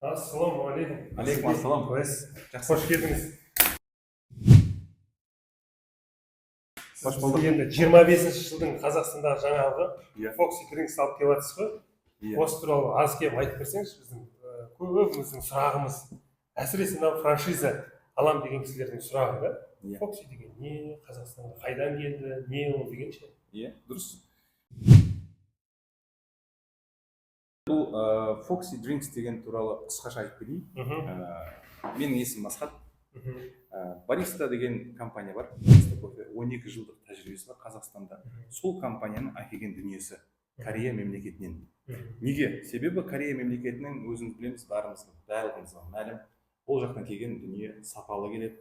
Ассалаумағалейкум. Алейкум ассалам. Қош келдіңіз. Қош болдық. Енді 25-ші жылдың Қазақстандағы жаңалығы Foxy Drinks алып келіп жатсыз ғой. Осы туралы аз кем айтып берсеңізші, біздің көбіміздің сұрағымыз. Әсіресе мынау франшиза алам деген кісілердің сұрағы да. Foxy деген не, Қазақстанға қайдан келді, не ол дегенше. Дұрыс. Бұл Foxy Drinks деген туралы қысқаша айтып берейін. Менің есімім Асхат. Бариста деген компания бар. 12 жылдық тәжірибесі бар Қазақстанда. Сол компанияның әкелген дүниесі Корея мемлекетінен. Неге? Себебі Корея мемлекетінің өзіміз білеміз, барлығымызға мәлім. Ол жақтан келген дүние сапалы келеді.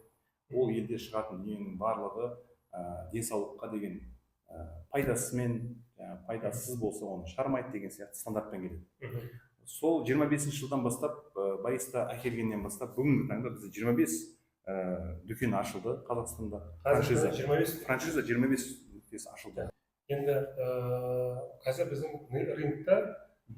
Ол елде шығатын дүниенің барлығы денсаулыққа деген пайдасымен, пайдасыз болса оны шығармайды деген сияқты стандартпен келеді. Сол 25 жылдан бастап, бариста әкелгеннен бастап, бүгінгі таңда бізде 25 дүкен ашылды Қазақстанда. Франшиза 25 дүкесі ашылды. Енді қазір біздің рынокта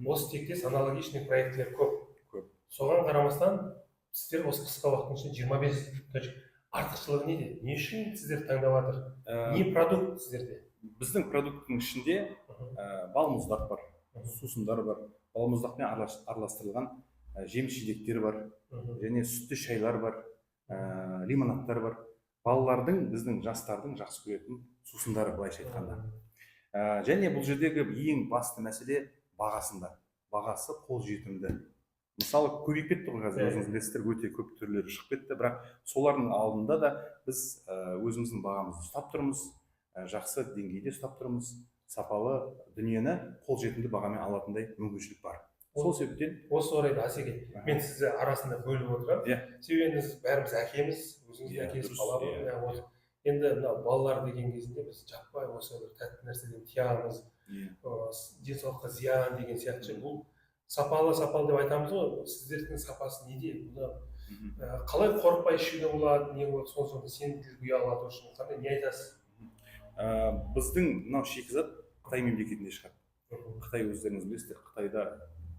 осы тектес аналогичный проекттер көп. Соған қарамастан сіздер осы қысқа уақыттың ішінде 25 точка. Артықшылығы неде? Не үшін сіздер таңдап жатыр? Не продукт сіздерде? Біздің продукттың ішінде балмұздақ бар, сусындар бар, балмұздақпен араластырылған жеміс-жидектер бар, және сүтті шайлар бар, лимонадтар бар. Балалардың, біздің жастардың жақсы көретін сусындары, былайша айтқанда. Және бұл жердегі ең басты мәселе бағасында. Бағасы қолжетімді. Мысалы, көбейіп кетті ғой қазір, өзіңіз білесіздер, өте көп түрлері шығып кетті, бірақ солардың алдында да біз өзіміздің бағамызды ұстап тұрмыз, жақсы деңгейде ұстап тұрмыз, сапалы дүниені қолжетімді бағамен алатындай мүмкіншілік бар. Сол себептен осы орайда Асеке, мен сізді арасында бөліп отырамын. Себебі бәріміз әкеміз, өзіңіз де әкесіз бала. Енді мынау балалар деген кезінде біз жаппай осы бір тәтті нәрседен тиямыз, денсаулыққа зиян деген сияқты. Бұл сапалы деп айтамыз ғой, сіздердің сапасы неде? Қалай қорықпай ішуге болады, не болады, сол сенімділік ұялату үшін қандай не айтасыз? Біздің мынау шикізат Қытай мемлекетінде шығады. Қытай, өздеріңіз білесіздер, Қытайда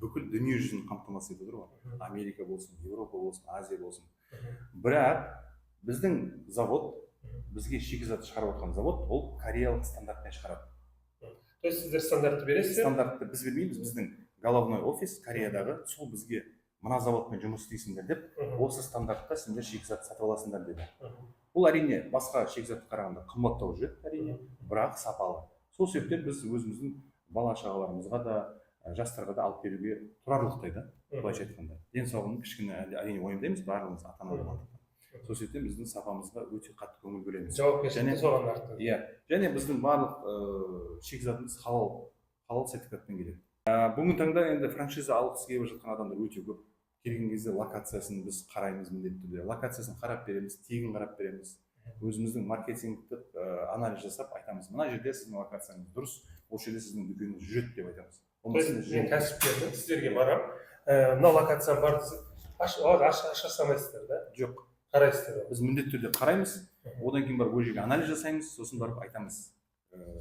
бүкіл дүние жүзін қамтамасыз етіп отыр ғой. Америка болсын, Еуропа болсын, Азия болсын. Бірақ біздің завод, бізге шикізат шығарып отқан завод, ол кореялық стандартпен шығарады. То есть сіздер стандартты бересіздер? Стандартты біз бермейміз, біздің головной офис Кореядағы, сол бізге мына заводпен жұмыс істейсіңдер деп, осы стандартта сендер шикізат сатып аласыңдар деді. Бұл әрине басқа шикізатқа қарағанда қымбаттау жүреді, әрине, бірақ сапалы. Сол себептен біз өзіміздің бала-шағаларымызға да, жастарға да алып беруге тұрарлықтай да, былайша айтқанда. Денсаулығын кішкене әрине уайымдаймыз, барлығымыз ата-ана болғандықтан. Сол себептен біздің сапамызға өте қатты көңіл бөлеміз. Жауапкершілікті соған артты. Және біздің барлық шикізатымыз халал сертификатпен келеді. Бүгінгі таңда енді франшиза алғысы келіп жатқан адамдар өте көп. Келген кезде локациясын біз қараймыз міндетті түрде. Локациясын қарап береміз, тегін қарап береміз. Өзіміздің маркетингтік анализ жасап айтамыз. Мына жерде сіздің локацияңыз дұрыс, осы жерде сіздің дүкеніңіз жүреді деп айтамыз. Мен кәсіпкермін, сіздерге барамын. Мына локацияң бар десек, аша салмайсыздар да? Жоқ. Қарайсыздар. Біз міндетті түрде қараймыз, одан кейін барып ол жерге анализ жасаймыз, сосын барып айтамыз.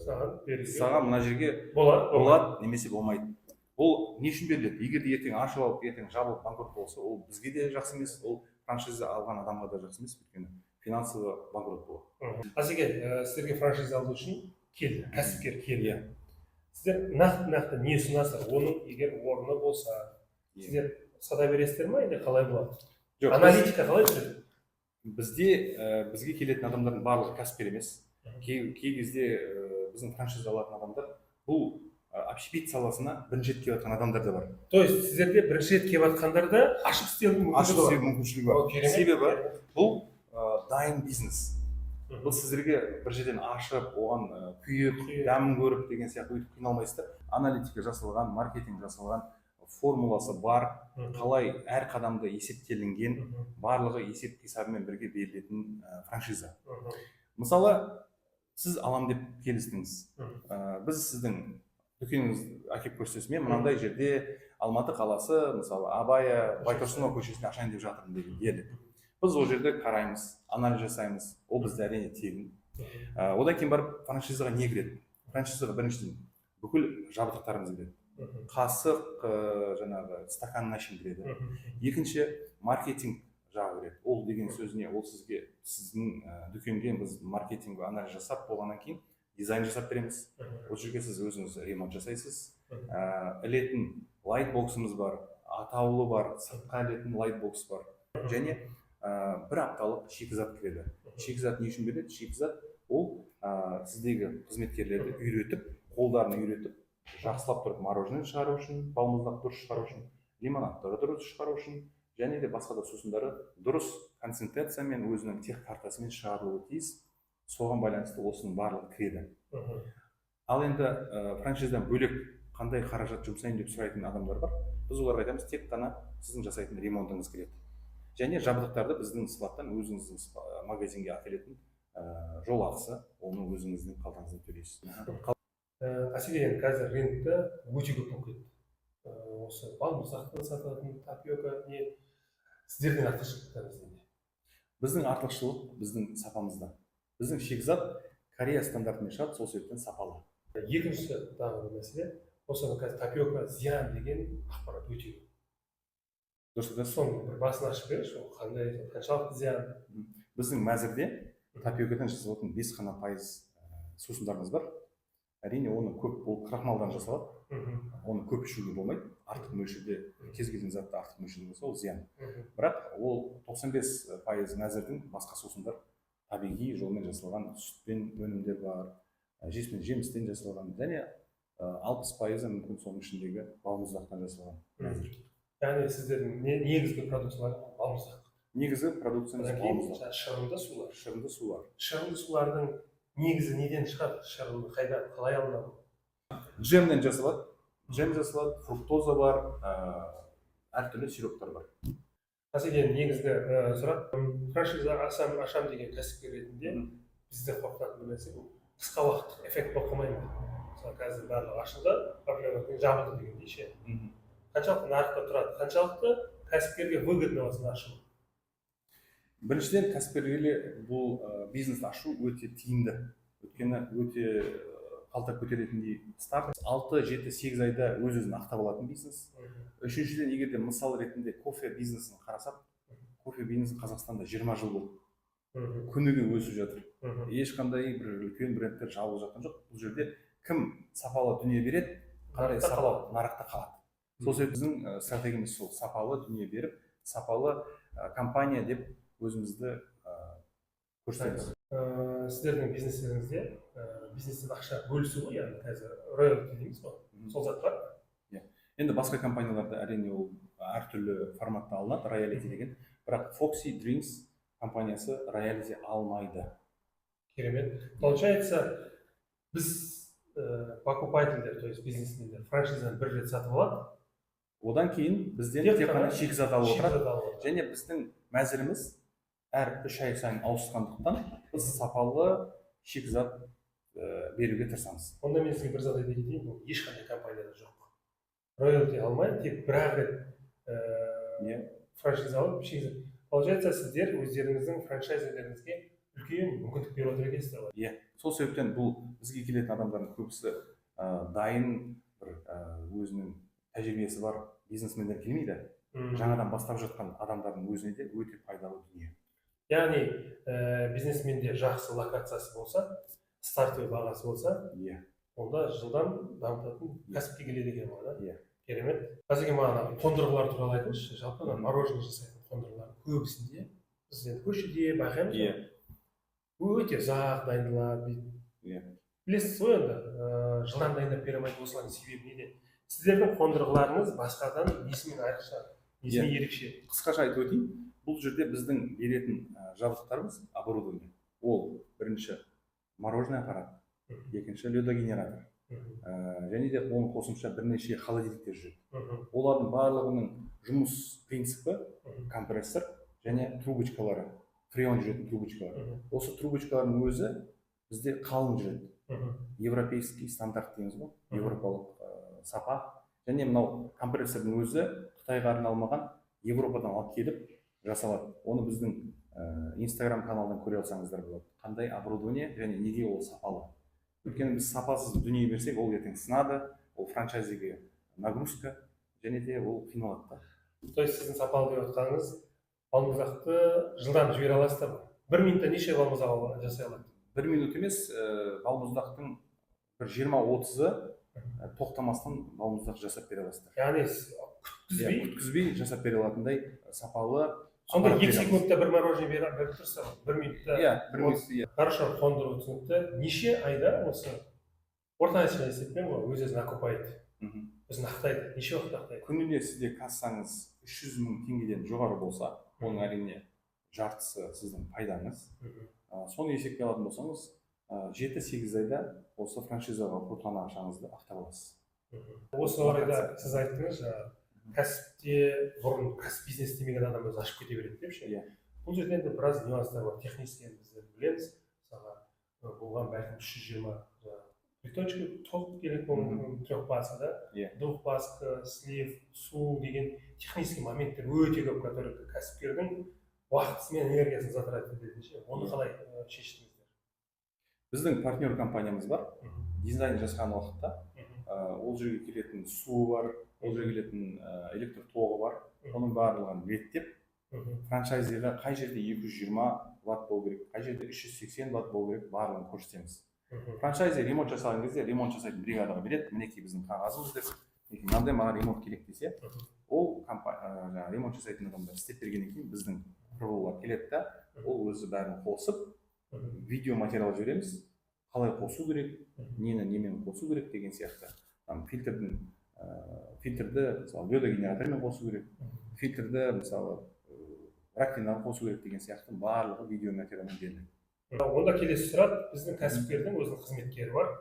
Саған мына жерге болады, немесе болмайды. Ол не үшін беріледі? Егер де ертең ашып алып, ертең жабылып банкрот болса, ол бізге де жақсы емес, ол франшиза алған адамға да жақсы емес, өйткені финансовый банкрот болады. Асеке, сіздерге франшиза алу үшін келді, кәсіпкер келді. Сіздер нақты не ұсынасыздар? Оның егер орны болса, сіздер сата бересіздер ме, или қалай болады? Аналитика қалай жүреді? Бізге келетін адамдардың барлығы кәсіпкер емес. Кей кезде біздің франшиза алатын адамдар бұл общепит саласына бірінші рет келіп жатқан адамдар да бар. То есть сіздерде бірінші рет келіп жатқандарда ашып істеудің мүмкіншілігі бар. Себебі бұл дайын бизнес. Бұл сіздерге бір жерден ашып, оған күйіп, дәмін көріп деген сияқты өйтіп қиналмайсыздар. Аналитика жасалған, маркетинг жасалған, формуласы бар, қалай әр қадамда есептелінген, барлығы есеп-қисабымен бірге берілетін франшиза. Мысалы, сіз алам деп келістіңіз. Біз сіздің дүкеніңізді әкеп көрсетесіз. Мен мынандай жерде Алматы қаласы, мысалы Абая, Байтұрсынова көшесіне ашайын деп жатырмын деген деді. Біз ол жерде қараймыз, анализ жасаймыз. Ол бізде әрине тегін. Одан кейін барып франшизаға не кіреді? Франшизаға біріншіден бүкіл жабдықтарымыз кіреді. қасық, жаңағы стаканын ашын кіреді. Екінші маркетинг жағы кіреді. Ол деген сөз не? Ол сізге сіздің дүкенге біз маркетинг анализ жасап болғаннан кейін дизайн жасап береміз. Ол жерге сіз өзіңіз ремонт жасайсыз. Ілетін лайтбоксымыз бар, атаулы бар, сыртқа ілетін лайтбокс бар. Және бір апталық шикізат кіреді. Шикізат не үшін береді? Шикізат ол сіздегі қызметкерлерді үйретіп, қолдарын үйретіп, жақсылап тұрып мороженое шығару үшін, балмұздақ дұрыс шығару үшін, лимонадтары дұрыс шығару үшін, және де басқа да сусындары дұрыс концентрациямен өзінің тех картасымен шығарылуы тиіс. Соған байланысты осының барлығы кіреді. Ал енді франшизадан бөлек қандай қаражат жұмсайын деп сұрайтын адамдар бар. Біз оларға айтамыз, тек қана сіздің жасайтын ремонтыңыз келеді. Және жабдықтарды біздің складтан өзіңіздің магазинге әкелетін жол ақысы, оны өзіңіздің қалтаңыздан төлейсіз. Мәселен, қазір рынокта өте көп болып кетті. Осы балмұздақты сататын, тапиока, не сіздердің артықшылықтарыңыз не? Біздің артықшылық біздің сапамызда. Біздің шикізат Корея стандартымен шығады, сол себептен сапалы. Екінші тағы бір мәселе, осы қазір тапиока зиян деген ақпарат өте көп. Дұрыс айтасыз. Соны бір басын ашып беріңізші, ол қандай, қаншалықты зиян? Біздің мәзірде тапиокадан жасалатын 5 қана пайыз сусындарымыз бар. Әрине оны көп, ол крахмалдан жасалады. Оны көп ішуге болмайды. Артық мөлшерде, кез келген затты артық мөлшерде болса, ол зиян. Бірақ ол 95% мәзірдің басқа сусындар табиғи жолмен жасалған, сүтпен өнімдер бар, жемістен жасалған, және 60% мүмкін соның ішіндегі балмұздақтан жасалған мәзір. Яғни сіздердің негізгі продукциялар балмұздақ. Негізгі продукциямыз балмұздақ. Шырынды сулар. Шырынды сулар. Шырынды сулардың негізі неден шығады? Шырынды қайда, қалай алынады? Джемнен жасалады. Джем жасалады, фруктоза бар, әртүрлі сироптар бар. Мәселен, негізгі сұрақ, франшиза ашам деген кәсіпкер ретінде бізде қорқытатын бір нәрсе, бұл қысқа уақыттық эффект болып қалмай ма? Мысалы, қазір барлығы ашылды, проблеманың жабылды дегендей ше. Қаншалықты нарықта тұрады, қаншалықты кәсіпкерге выгодно осыны ашу? Біріншіден, кәсіпкерге бұл бизнесті ашу өте тиімді. Өйткені өте қалта көтеретіндей старт. 6, 7, 8 айда өз-өзін ақтап алатын бизнес. Үшіншіден, егерде мысал ретінде кофе бизнесін қарасақ, кофе бизнесі Қазақстанда 20 жыл болды. Күніге өсіп жатыр. Ешқандай бір үлкен брендтер жабылып жатқан жоқ. Бұл жерде кім сапалы дүние береді, қандай сапалы нарықта қалады. Сол себепті біздің стратегиямыз сол, сапалы дүние беріп, сапалы компания деп өзімізді көрсетеміз. Сіздердің бизнестеріңізде бизнестен ақша бөлісу ғой, яғни қазір роялти дейміз ғой, сол зат бар. Енді басқа компанияларда әрине ол әртүрлі форматта алынады, роялти деген. Бірақ Foxy Drinks компаниясы роялти алмайды. Керемет. Получается, біз покупательдер, то есть бизнесмендер франшизаны бір рет сатып алады. Одан кейін бізден тек қана шикізат алып отырады. Және біздің мәзіріміз әр 3 ай сайын ауысқандықтан біз сапалы шикізат беруге тырысамыз. Онда мен сізге бір зат айта кетейін, бұл ешқандай компанияда жоқ. Роялти алмай, тек бір рет франшиза алып, шикізат. Получается, сіздер өздеріңіздің франшайзерлеріңізге үлкен мүмкіндік беріп отыр екенсіздер. Сол себептен бұл бізге келетін адамдардың көбісі дайын бір өзінің тәжірибесі бар бизнесмендер келмейді. Жаңадан бастап жатқан адамдардың өзіне де өте пайдалы дүние. Яғни бизнесменде жақсы локациясы болса, стартовый бағасы болса, онда жылдан дамытатын кәсіпке келеді екен ғой, да? Керемет. Қазір маған қондырғылар туралы айтыңызшы, жалпы мороженое жасайтын қондырғылар көбісінде біз енді көшеде байқаймыз ғой. Өте ұзақ дайындалады. Білесіз ғой енді, жылдан дайындап бере алмайды, осылардың себебі неде? Сіздердің қондырғыларыңыз басқадан несімен айрықша, несімен ерекше? Қысқаша айтып өтейін, бұл жерде біздің беретін жабдықтарымыз оборудование. Ол бірінші мороженое аппарат, екінші ледогенератор. Және де оның қосымша бірнеше холодильниктер жүреді. Олардың барлығының жұмыс принципі компрессор және трубочкалары, фреон жүретін трубочкалары. Осы трубочкалардың өзі бізде қалың жүреді. Европейский стандарт дейміз ғой, европалық сапа. Және мынау компрессордың өзі Қытайға арналмаған, Европадан алып келіп жасалады. Оны біздің Instagram каналдан көре алсаңыздар болады. Қандай оборудование және неге ол сапалы. Өйткені біз сапасыз дүние берсек, ол ертең сынады, ол франчайзиге нагрузка және де ол қиналады да. То есть сіздің сапалы деп отқаныңыз балмұздақты жылдам жібере аласыздар ма? 1 минутта неше балмұздақ жасай алады? 1 минут емес, балмұздақтың бір 20-30-ы тоқтамастан балмұздақ жасап бере аласыздар. Яғни күткізбей жасап бере алатындай сапалы. Сонда 2 секундта бір мороженое беріп тұрса, 1 минутта. бір минутта. Хорошо, қондыру түсінікті. Неше айда осы орта есеппен өз-өзін окупайды? Өзін ақтайды. Неше уақыт ақтайды? Күніне сізде кассаңыз 300 мың теңгеден жоғары болса, оның әрине жартысы сіздің пайдаңыз. Соны есепке алатын болсаңыз, 7-8 айда осы франшизаға құртқан ақшаңызды ақтап аласыз. Осы орайда сіз айттыңыз, кәсіпте бұрын кәсіп бизнес демеген адам өзі ашып кете береді деп ше. Бұл жерде енді біраз нюанстар бар, технический біз білеміз. Мысалға болған бәлкім 320 приточка толып керек болған трехпаска, двухпаска, слив, су деген технический моменттер өте көп, который кәсіпкердің уақыты мен энергиясын затратить етеді ше. Оны қалай шештіңіздер? Біздің партнер компаниямыз бар. Дизайн жасаған уақытта ол жерге келетін суы бар, ол жерге келетін электр тоғы бар. Оның барлығын реттеп, франчайзиға қай жерде 220 ватт болу керек, қай жерде 380 ватт болу керек, барлығын көрсетеміз. Франчайзи ремонт жасаған кезде ремонт жасайтын бригадаға береді, мінекей біздің қағазымыз деп, мынандай маған ремонт керек десе, ол ремонт жасайтын адамдар істеп бергеннен кейін біздің құрылғылар келеді да, ол өзі бәрін қосып, видео материал жібереміз, қалай қосу керек, нені немен қосу керек деген сияқты. Фильтрді мысалы биогенератормен қосу керек, фильтрді мысалы раковинаға қосу керек деген сияқты барлығы видео материалмен беріледі. Онда келесі сұрақ, біздің кәсіпкердің өзінің қызметкері бар,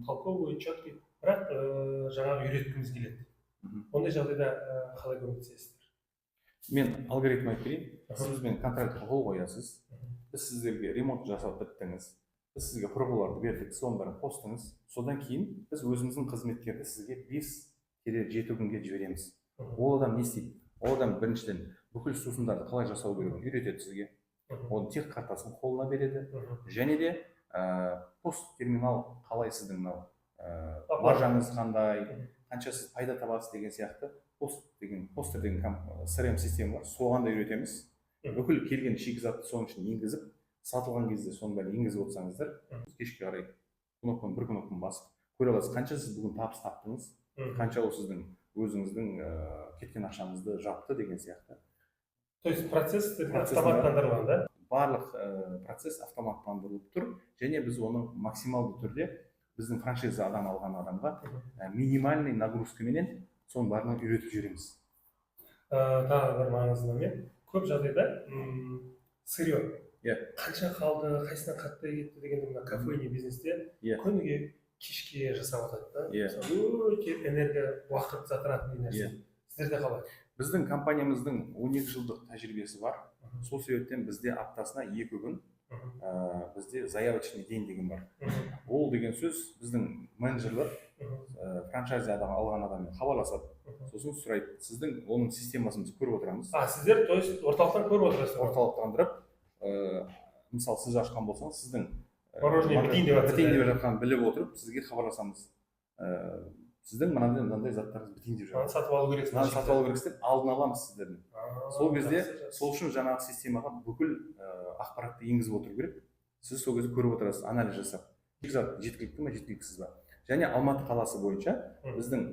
толковый, четкий, бірақ жаңағы үйреткіміз келеді. Ондай жағдайда қалай көмектесесіздер? Мен алгоритм айтып берейін. Сіз бізбен контрактқа қол қоясыз, біз сіздерге ремонт жасап біттіңіз, біз сізге құрылғыларды бердік, соның бәрін қостыңыз. Содан кейін біз өзіміздің қызметкерді сізге 5-7 күнге жібереміз. Ол адам не істейді? Ол адам біріншіден бүкіл сусындарды қалай жасау керегін үйретеді сізге. Оның тек картасын қолына береді. Және де пост терминал қалай сіздің маржаңыз қандай, қанша сіз пайда табасыз деген сияқты постер деген CRM система бар. Соған да үйретеміз. Бүкіл келген шикізатты соның ішіне енгізіп, сатылған кезде соның бәрін енгізіп отырсаңыздар, кешке қарай бір кнопканы басып көре аласыз, қанша сіз бүгін табыс таптыңыз, қанша ол сіздің өзіңіздің кеткен ақшаңызды жапты деген сияқты. То есть процесс автоматтандырылған, да? Барлық процесс автоматтандырылып тұр, және біз оны максималды түрде біздің франшиза адам алған адамға минимальный нагрузкаменен соның барлығын үйретіп жүреміз. Тағы бір маңызды момент, көп жағдайда сырье қанша қалды, қайсынан қатты кетті дегенде кафене бизнесте күніге кешке жасап жатады да. Өте энергия уақыт затратный нәрсе. Сіздерде қалай? Біздің компаниямыздың 12 жылдық тәжірибесі бар. Сол себептен бізде аптасына 2 күн бізде заявочный день деген бар. Ол деген сөз біздің менеджерлер франчайзи алған адаммен хабарласады. Сосын сұрайды, сіздің оның системасын біз көріп отырамыз. Сіздер то есть орталықтан көріп отырасыз? Орталықтандырып, мысалы сіз ашқан болсаңыз, сіздің мороженое бітейін деп жатқанын біліп отырып, сізге хабарласамыз. Сіздің мынандай заттарыңыз бітейін деп жатыр. Сатып алу керексіз деп алдын аламыз сіздердің. Сол кезде сол үшін жаңағы системаға бүкіл ақпаратты енгізіп отыру керек. Сіз сол кезде көріп отырасыз, анализ жасап. Шикізат жеткілікті ме, жеткіліксіз ба? Және Алматы қаласы бойынша біздің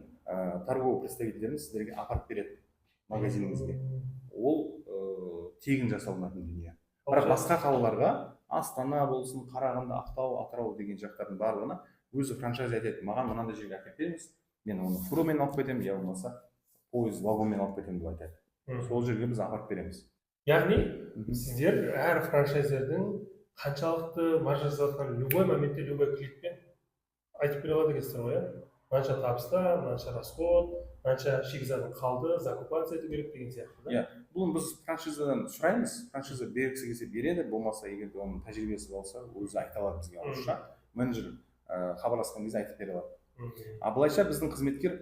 торговый представительдеріміз сіздерге апарып береді магазиніңізге. Ол тегін жасалынатын дүние. Бірақ басқа қалаларға, Астана болсын, Қарағанды, Ақтау, Атырау деген жақтардың барлығына өзі франшайзи айтады, маған мынандай жерге әкеліп беріңіз, мен оны фуромен алып кетемін, я болмаса пойыз вагонмен алып кетемін деп айтады. Сол жерге біз апарып береміз. Яғни сіздер әр франшайзердің қаншалықты маржа жасаватқанын любой моментте любой кликпен айтып бере алады екенсіздер ғой, мынанша табыста, мынанша расход, мынанша шикізатын қалды, закупация ету керек деген сияқты. Бұны біз франшизадан сұраймыз, франшиза бергісі келсе береді, болмаса егер оның тәжірибесі болса, өзі айта алады бізге ауызша, менеджер хабарласқан кезде айтып бере алады. Былайша біздің қызметкер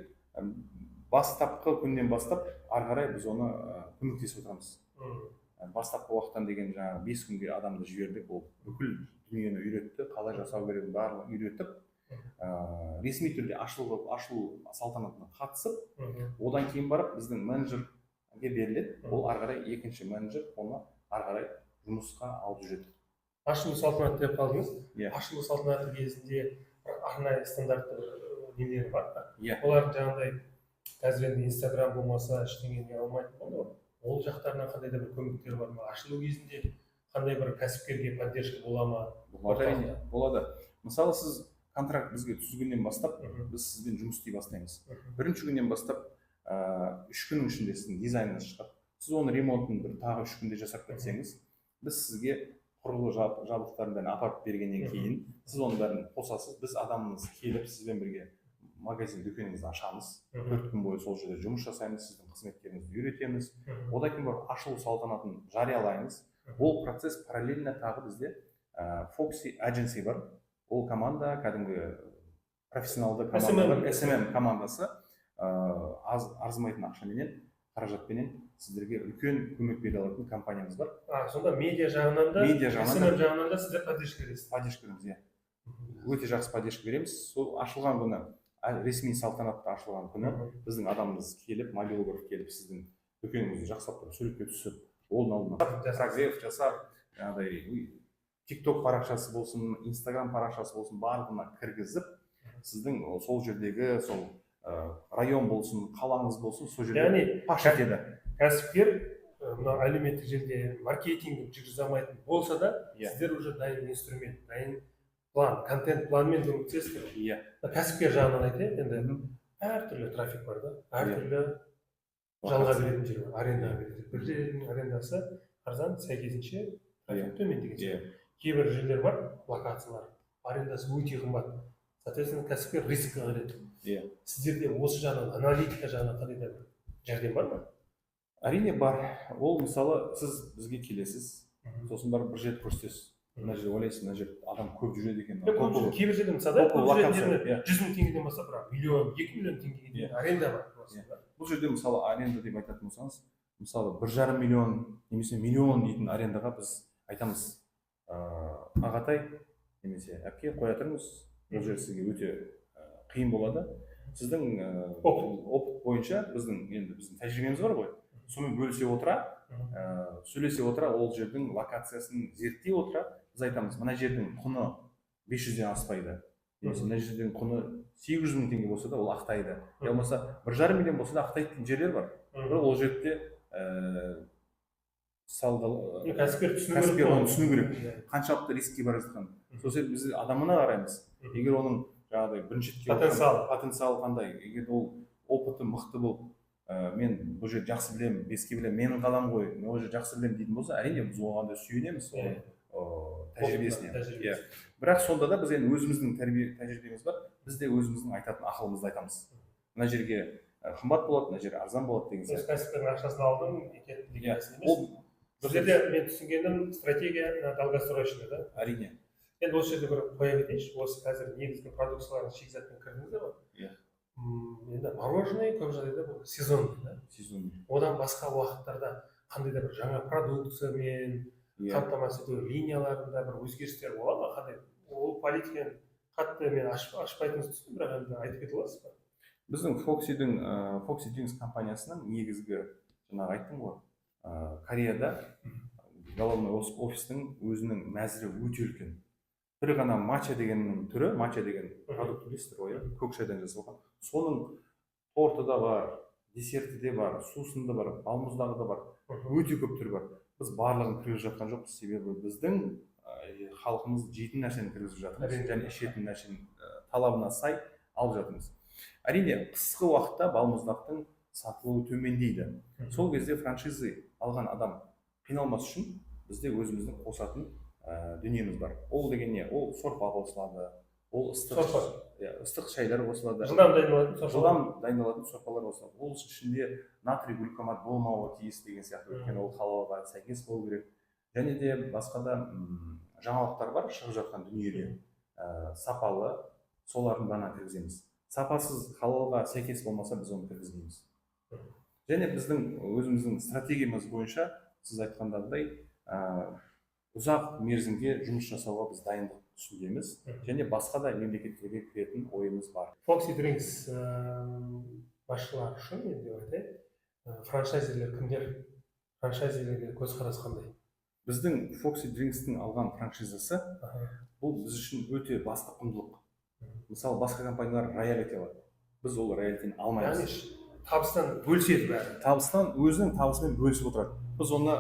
бастапқы күннен бастап ары қарай біз оны көмектесіп отырамыз. Бастапқы уақыттан деген жаңағы 5 күнге адамды жібердік, ол бүкіл дүниені үйретті, қалай жасау керегін барлығын үйретіп, ресми түрде ашылу салтанатына қатысып, одан кейін барып біздің менеджерге беріледі. Ол ары қарай екінші менеджер оны ары қарай жұмысқа алып жүреді. Ашылу салтанаты деп қалдыңыз. Ашылу салтанаты кезінде арнайы стандартты нелері бар да. Олардың жаңағыдай қазір енді Инстаграм болмаса ештеңе не алмайтын болды ғой. Ол жақтарынан қандай да бір көмектер бар ма? Ашылу кезінде қандай бір кәсіпкерге поддержка бола ма? Болады. Мысалы, сіз контракт бізге түзгеннен бастап, біз сізбен жұмыс істей бастаймыз. Бірінші күннен бастап 3 күннің ішінде сіздің дизайныңыз шығады. Сіз оны ремонтын тағы 3 күнде жасап кетсеңіз, біз сізге құрылғы жабдықтарын бәрін апарып бергеннен кейін, сіз оның бәрін қосасыз. Біз адамымыз келіп сізбен бірге магазин дүкеніңізді ашамыз. 4 күн бойы сол жерде жұмыс жасаймыз, сіздің қызметтеріңізді үйретеміз. Одан кейін барып ашылу салтанатын жариялаймыз. Ол процесс параллельно тағы бізде Foxy Agency бар. Ол команда кәдімгі профессионалды команда, SMM командасы, арзымайтын ақшаменен, қаражатпенен сіздерге үлкен көмек бере алатын компаниямыз бар. Сонда медиа жағынан да, SMM жағынан да сіздер поддержка бересіз? Поддержка береміз, иә. Өте жақсы поддержка береміз. Сол ашылған күні, ресми салтанатты ашылған күні біздің адамымыз келіп, мобилограф келіп, сіздің дүкеніңізді жақсылап суретке түсіп, ол алдына прогрев жасап, жаңағыдай TikTok парақшасы болсын, Instagram парақшасы болсын, барлығына кіргізіп, сіздің сол жердегі сол район болсын, қалаңыз болсын, сол жерде паш етеді. Кәсіпкер мына әлеуметтік желіде маркетинг жүргізе алмайтын болса да, сіздер уже дайын инструмент, дайын план, контент планмен көмектесіздер. Кәсіпкер жағынан айтайын, енді әртүрлі трафик бар да, әртүрлі жалға беретін жер бар, арендаға береді. Бір жердің арендасы арзан, сәйкесінше трафик төмен деген сияқты. Кейбір жерлер бар, локациялар, арендасы өте қымбат. Соответственно, кәсіпкер рискқа кіреді. Сіздерде осы жағынан, аналитика жағынан қандай да бір жәрдем бар ма? Әрине бар. Ол мысалы, сіз бізге келесіз, сосын барып бір жерді көрсетесіз. Мына жерде ойлайсыз, мына жерде адам көп жүреді екен. Кейбір жерде мысалы, көп жүретін 100 мың теңгеден бастап, миллион, 2 миллион теңгеге дейін аренда бар. Бұл жерде мысалы аренда деп айтатын болсаңыз, мысалы 1,5 миллион немесе миллион дейтін арендаға біз айтамыз, ағатай немесе әпке қоя тұрыңыз, бұл жер сізге өте қиын болады. Сіздің опыт бойынша біздің тәжірибеміз бар ғой, сонымен бөлісе отыра, сөйлесе отыра, ол жердің локациясын зерттей отыра, біз айтамыз, мына жердің құны 500-ден аспайды, немесе мына жердің құны 800 мың теңге болса да ол ақтайды, я болмаса 1,5 миллион болса да ақтайтын жерлер бар. Ол жерде кәсіпкер оны түсіну керек, қаншалықты рискке бара жатқанын. Сосын біз адамына қараймыз. Егер оның жаңағыдай бірінші потенциалы қандай, егер ол опыты мықты болып, мен бұл жерді жақсы білемін, беске білемін, менің қалам ғой, мен ол жерді жақсы білемін дейтін болса, әрине біз оған да сүйенеміз тәжірибесіне. Бірақ сонда да біз енді өзіміздің тәжірибеміз бар, біз де өзіміздің айтатын ақылымызды айтамыз. Мына жерге қымбат болады, мына жер арзан болады деген сияқты. Кәсіпкердің ақшасын алдым екен деген емес. Бұл жерде мен түсінгенім стратегия долгосрочный да? Әрине. Енді осы жерде бір қоя кетейінші, осы қазір негізгі продукциялардың шикізатпен кірдіңіздер ғой? Енді мороженое көп жағдайда бұл сезонный да? Сезонный. Одан басқа уақыттарда қандай да бір жаңа продукциямен қамтамасыз ету линияларында бір өзгерістер болады ма? Қандай? Ол политиканы қатты мен ашпайтыныңызды түсіндім, бірақ енді айтып кете аласыз ба? Біздің Foxy Drinks компаниясының негізгі, жаңағы айттым ғой, Кореяда головной офистің өзінің мәзірі өте үлкен. Бір ғана матча дегеннің түрі, матча деген продукт білесіздер ғой, көк шайдан жасалған. Соның торты да бар, десерті де бар, сусынды бар, балмұздағы да бар, өте көп түрі бар. Біз барлығын кіргізіп жатқан жоқпыз, себебі біздің халқымыз жейтін нәрсені кіргізіп жатырмыз, және ішетін нәрсенің талабына сай алып жатырмыз. Әрине, қысқы уақытта балмұздақтың сатылуы төмендейді. Сол кезде франшиза алған адам қиналмас үшін бізде өзіміздің қосатын дүниеміз бар. Ол деген не? Ол сорпа қосылады, ол ыстық шайлар қосылады, жылдам дайындалатын сорпалар қосылады. Ол ішінде натрий глюкомат болмауы тиіс деген сияқты, өйткені ол халалға сәйкес болу керек. Және де басқа да жаңалықтар бар шығып жатқан дүниеде, сапалы, солардың бәрін кіргіземіз. Сапасыз халалға сәйкес болмаса біз оны кіргізбейміз. Және біздің өзіміздің стратегиямыз бойынша сіз айтқандағыдай ұзақ мерзімге жұмыс жасауға біз дайындық үстіндеміз және басқа да мемлекеттерге кіретін ойымыз бар. Foxy Drinks басшылары үшін енді деп айтайын, франчайзерлер кімдер, франчайзерлерге көзқарас қандай? Біздің Foxy Drinkstің алған франшизасы бұл біз үшін өте басты құндылық. Мысалы басқа компаниялар роялти алады, біз ол роялтині алмаймыз. Яғни табыстан бөліседі бәрі. Табыстан өзінің табысымен бөлісіп отырады. Біз оны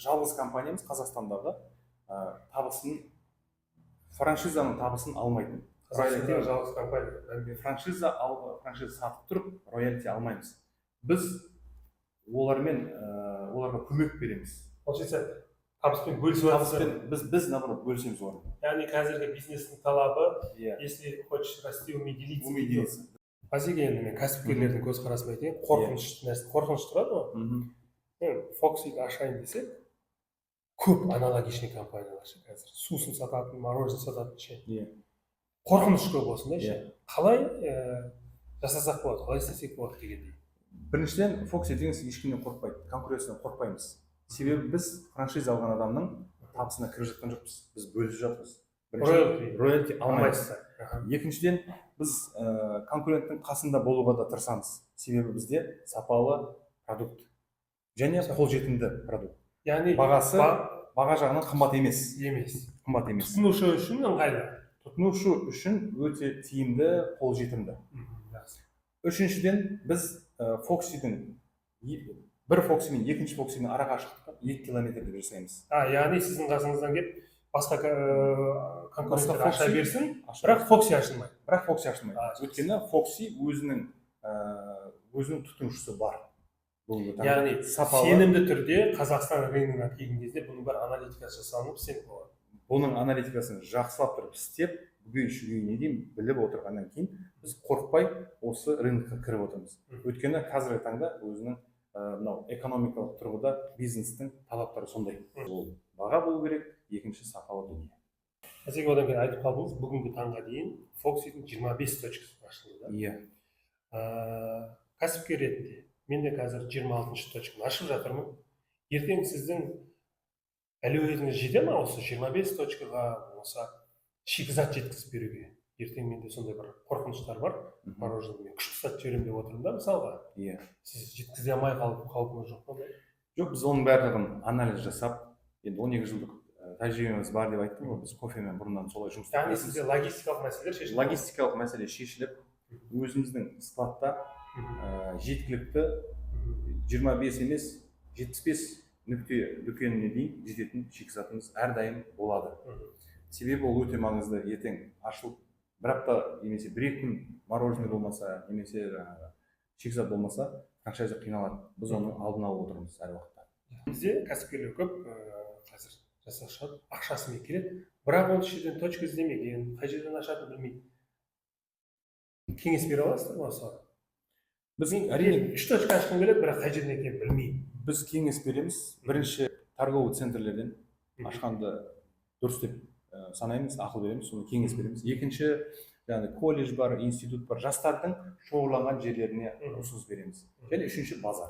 жалғыз компаниямыз Қазақстандағы табысын, франшизаның табысын алмайтын. Қазақстандағы жалғыз компания. Франшиза сатып тұрып, роялти алмаймыз. Біз оларға көмек береміз. Получается, табыспен бөлісіп жатырсыздар. Біз наоборот бөлісеміз олармен. Яғни қазіргі бизнестің талабы, если хочешь расти, умей делиться. Бәсеке енді мен кәсіпкерлердің көзқарасын айтайын, қорқыныш тұрады ғой. Foxy'ді ашайын десек, көп аналогичный компаниялар ше қазір. Сусын сататын, мороженое сататын ше. Қорқыныш көп осындай ше. Қалай жасасақ болады, қалай істесек болады дегендей. Біріншіден, Foxy Drinks ешкімнен қорқпайды, конкуренциядан қорқпаймыз. Себебі біз франшиза алған адамның табысына кіріп жатқан жоқпыз, біз бөлісіп жатырмыз. Роялти алмайсыздар. Екіншіден, біз конкуренттің қасында болуға да тырысамыз. Себебі бізде сапалы продукт және қолжетімді продукт. Яғни баға жағынан қымбат емес. Қымбат емес. Тұтынушы үшін ыңғайлы. Тұтынушы үшін өте тиімді, қолжетімді. Үшіншіден, біз Foxy'дің бір Foxy мен екінші Foxy'ның ара қашықтығы 2 километрді жасаймыз. Яғни сіздің қасыңыздан келіп басқа конкуренттер аша берсін, бірақ Foxy ашылмайды. Өйткені Foxy өзінің тұтынушысы бар. Яғни сенімді түрде Қазақстан рыногына келген кезде бұның бір аналитикасы жасалынып істеліп болады. Бұның аналитикасын жақсылап тұрып істеп, бүге-шүгейіне дейін біліп отырғаннан кейін біз қорықпай осы рынокқа кіріп отырмыз. Өйткені қазіргі таңда өзінің экономикалық тұрғыда бизнестің талаптары сондай. Ол баға болу керек, екінші сапалы дүние. Әсеке, одан кейін айтып қалдыңыз, бүгінгі таңға дейін Foxy'дің 25 точкасы ашылды. Кәсіпкер ретінде мен де қазір 26 точканы ашып жатырмын. Ертең сіздің әлеуетіңіз жете ме осы 25 точкаға, болса шикізат жеткізіп беруге? Ертең менде сондай бір қорқыныштар бар. Мороженое күшті сатып жіберемін деп отырмын да, мысалға. Сіз жеткізе алмай қаупіңіз жоқ па? Жоқ, біз оның барлығын анализ жасап, енді 12 жылдық тәжірибеміз бар деп айттым ғой, біз кофемен бұрыннан солай жұмыс істеп. Яғни сізде логистикалық мәселелер шешілді? Логистикалық мәселе шешіліп, өзіміздің складта жеткілікті 25 емес 75 нүкте дүкеніне дейін жететін шикізатымыз әрдайым болады. Себебі ол өте маңызды. Ертең ашылып бір апта немесе бір екі күн мороженое болмаса, немесе шикізат болмаса, франшайза қиналады. Біз оны алдын алып отырмыз әр уақытта. Бізде кәсіпкерлер көп қазір жасақшы ақшасымен келеді, бірақ ол жерден точка іздемеген, қай жерден ашатынын білмейді. Кеңес бере аласыздар ма осыған? Біз әрине 3 точка ашқым келеді, бірақ қай жерден екенін білмейді. Біз кеңес береміз. Бірінші торговый центрлерден ашқанды дұрыс деп санаймыз, ақыл береміз, соны кеңес береміз. Екінші, колледж бар, институт бар, жастардың шоғырланған жерлеріне ұсыныс береміз. Және үшінші базар.